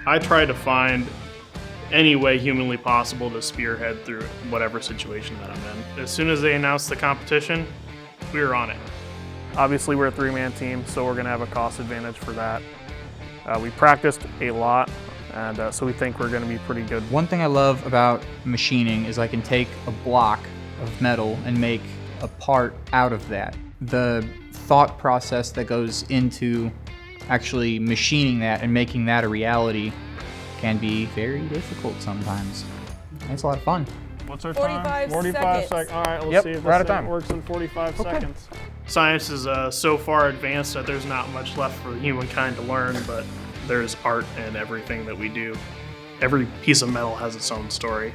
I try to find any way humanly possible to spearhead through whatever situation that I'm in. As soon as they announced the competition, we were on it. Obviously, we're a three-man team, so we're going to have a cost advantage for that. We practiced a lot, and so we think we're going to be pretty good. One thing I love about machining is I can take a block of metal and make a part out of that. The thought process that goes into actually machining that and making that a reality can be very difficult sometimes. It's a lot of fun. What's our 45 time? 45 seconds. All right, let's Yep, see if we're out this of time. thing works in 45 seconds. Science is so far advanced that there's not much left for humankind to learn, but there's art in everything that we do. Every piece of metal has its own story.